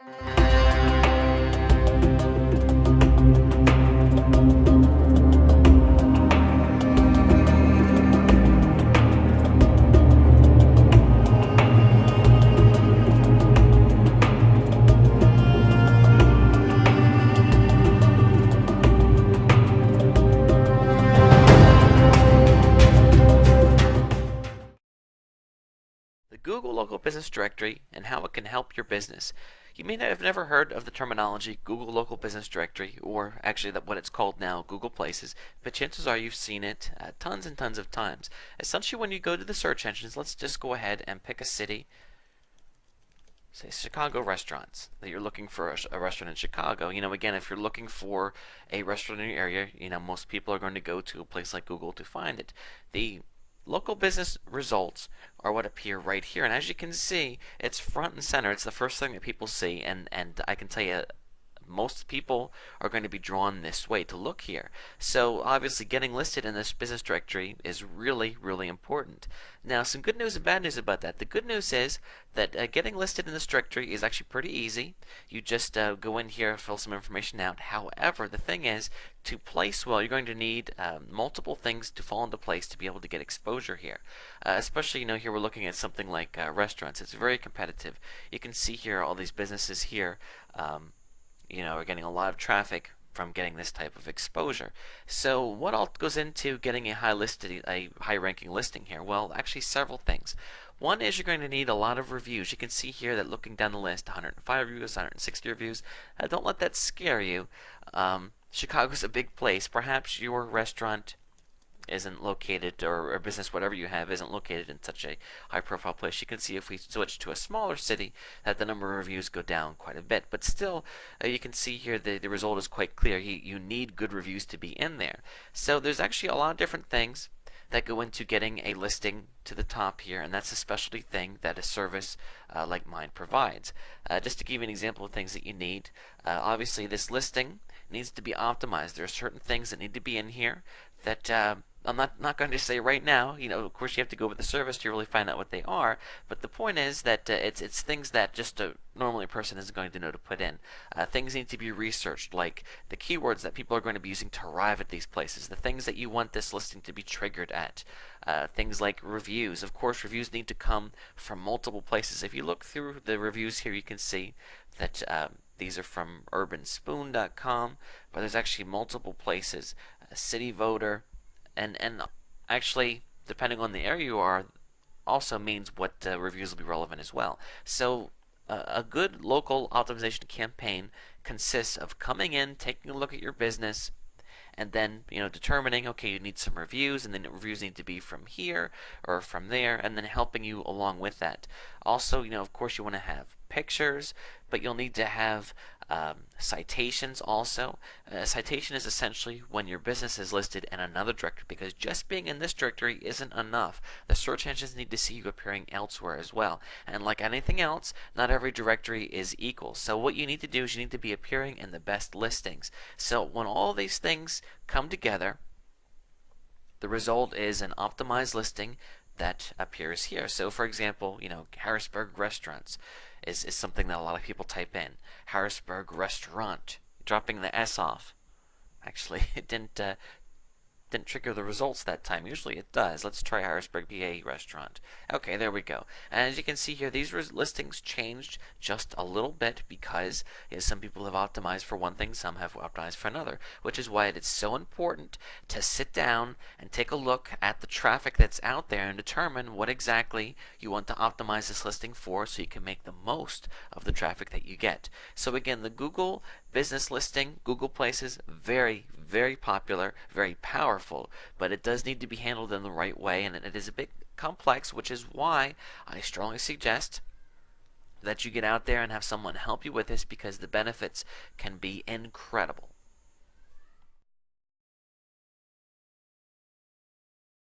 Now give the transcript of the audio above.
The Google Local Business Directory and how it can help your business. You may have never heard of the terminology Google Local Business Directory, or actually what it's called now, Google Places, but chances are you've seen it tons and tons of times. Essentially, when you go to the search engines, let's just go ahead and pick a city, say Chicago restaurants, that you're looking for a restaurant in Chicago. Again, if you're looking for a restaurant in your area, most people are going to go to a place like Google to find it. The local business results are what appear right here, and as you can see, it's front and center. It's the first thing that people see, and I can tell you, most people are going to be drawn this way to look here. So obviously getting listed in this business directory is really, really important. Now, some good news and bad news about that. The good news is that getting listed in this directory is actually pretty easy. You just go in here, fill some information out. However, the thing is, to place well, you're going to need multiple things to fall into place to be able to get exposure here. Especially, here we're looking at something like restaurants. It's very competitive. You can see here all these businesses here. Are getting a lot of traffic from getting this type of exposure. So what all goes into getting a high ranking listing here? Well, actually several things. One is you're going to need a lot of reviews. You can see here that looking down the list, 105 reviews, 160 reviews. Don't let that scare you. Chicago's a big place. Perhaps your restaurant isn't located, or business, whatever you have, isn't located in such a high profile place. You can see if we switch to a smaller city that the number of reviews go down quite a bit, but still you can see here the result is quite clear. You need good reviews to be in there. So there's actually a lot of different things that go into getting a listing to the top here, and that's a specialty thing that a service like mine provides. Just to give you an example of things that you need, obviously this listing needs to be optimized. There are certain things that need to be in here that I'm not going to say right now. Of course, you have to go with the service to really find out what they are. But the point is that it's things that just normally a person isn't going to know to put in. Things need to be researched, like the keywords that people are going to be using to arrive at these places, the things that you want this listing to be triggered at. Things like reviews. Of course, reviews need to come from multiple places. If you look through the reviews here, you can see that these are from urbanspoon.com, but there's actually multiple places. City Voter. And actually, depending on the area you are, also means what reviews will be relevant as well. So a good local optimization campaign consists of coming in, taking a look at your business, and then determining, okay, you need some reviews, and then reviews need to be from here or from there, and then helping you along with that. Also, of course, you want to have pictures, but you'll need to have citations also. A citation is essentially when your business is listed in another directory, because just being in this directory isn't enough. The search engines need to see you appearing elsewhere as well. And like anything else, not every directory is equal. So what you need to do is you need to be appearing in the best listings. So when all these things come together, the result is an optimized listing that appears here. So for example, Harrisburg restaurants is something that a lot of people type in. Harrisburg restaurant, dropping the S off. Actually, it didn't trigger the results that time. Usually it does. Let's try Harrisburg PA restaurant. Okay, there we go. And as you can see here, these listings changed just a little bit because some people have optimized for one thing, some have optimized for another, which is why it is so important to sit down and take a look at the traffic that's out there and determine what exactly you want to optimize this listing for, so you can make the most of the traffic that you get. So again, the Google business listing, Google Places, very, very popular, very powerful, but it does need to be handled in the right way, and it is a bit complex, which is why I strongly suggest that you get out there and have someone help you with this, because the benefits can be incredible.